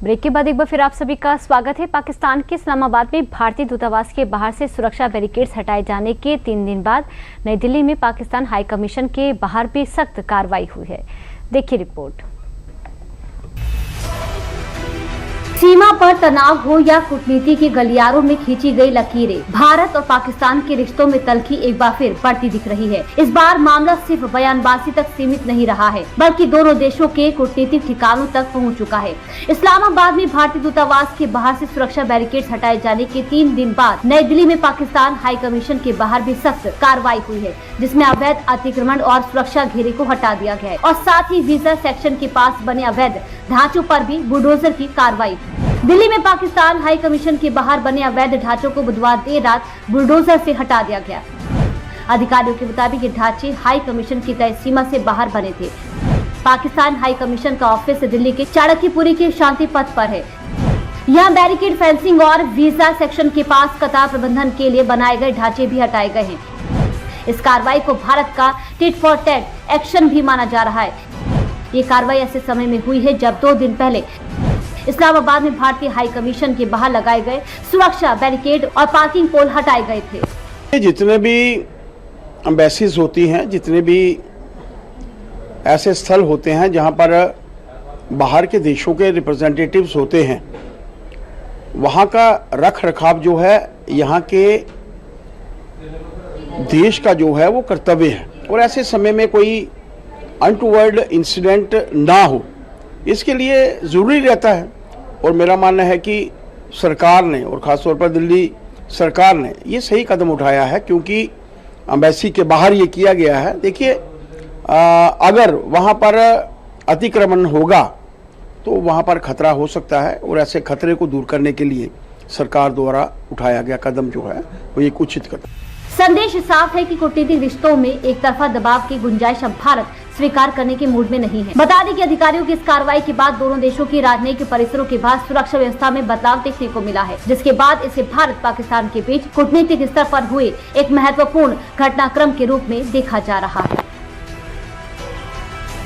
Break के बाद एक बार फिर आप सभी का स्वागत है। पाकिस्तान के इस्लामाबाद में भारतीय दूतावास के बाहर से सुरक्षा बैरिकेड्स हटाए जाने के 3 दिन बाद नई दिल्ली में पाकिस्तान हाई कमीशन के बाहर भी सख्त कार्रवाई हुई है। देखिए रिपोर्ट। सीमा पर तनाव हो या कूटनीति के गलियारों में खींची गई लकीरें, भारत और पाकिस्तान के रिश्तों में तल्खी एक बार फिर बढ़ती दिख रही है। इस बार मामला सिर्फ बयानबाजी तक सीमित नहीं रहा है, बल्कि दोनों देशों के कूटनीतिक ठिकानों तक पहुंच चुका है। इस्लामाबाद में भारतीय दूतावास के बाहर से सुरक्षा बैरिकेड्स हटाए जाने के 3 दिन बाद नई दिल्ली में पाकिस्तान हाई कमीशन के बाहर भी सख्त कार्रवाई हुई है, जिसमें अवैध अतिक्रमण और सुरक्षा घेरे को हटा दिया गया है और साथ ही वीजा सेक्शन के पास बने अवैध ढांचों पर भी बुलडोजर की कार्रवाई। दिल्ली में पाकिस्तान हाई कमीशन के बाहर बने अवैध ढांचों को बुधवार देर रात बुलडोजर से हटा दिया गया। अधिकारियों के मुताबिक ये ढांचे हाई कमीशन की तय सीमा से बाहर बने थे। पाकिस्तान हाई कमीशन का ऑफिस दिल्ली के चाणक्यपुरी के शांति पथ पर है। यहाँ बैरिकेड, फेंसिंग और वीजा सेक्शन के पास कतार प्रबंधन के लिए बनाए गए ढांचे भी हटाए गए हैं। इस कार्रवाई को भारत का टिट फॉर टैट एक्शन भी माना जा रहा है। ये कार्रवाई ऐसे समय में हुई है जब 2 दिन पहले इस्लामाबाद में भारतीय हाई कमीशन के बाहर लगाए गए सुरक्षा बैरिकेड और पार्किंग पोल हटाए गए थे। जितने भी एम्बेसीज होती हैं, जितने भी ऐसे स्थल होते हैं जहां पर बाहर के देशों के रिप्रेजेंटेटिव्स होते हैं, वहां का रख रखाव जो है यहाँ के देश का जो है वो कर्तव्य है, और ऐसे समय में कोई अनटूवर्ड इंसिडेंट ना हो, इसके लिए ज़रूरी रहता है। और मेरा मानना है कि सरकार ने, और ख़ासतौर पर दिल्ली सरकार ने, ये सही कदम उठाया है, क्योंकि एम्बेसी के बाहर ये किया गया है। देखिए, अगर वहाँ पर अतिक्रमण होगा तो वहाँ पर खतरा हो सकता है, और ऐसे खतरे को दूर करने के लिए सरकार द्वारा उठाया गया कदम जो है वो एक उचित कदम। संदेश साफ है कि कूटनीतिक रिश्तों में एक तरफा दबाव की गुंजाइश अब भारत स्वीकार करने के मूड में नहीं है। बता दें कि अधिकारियों की इस कार्रवाई के बाद दोनों देशों की राजनयिक परिसरों के बाद सुरक्षा व्यवस्था में बदलाव देखने को मिला है, जिसके बाद इसे भारत पाकिस्तान के बीच कूटनीतिक स्तर पर हुए एक महत्वपूर्ण घटनाक्रम के रूप में देखा जा रहा है।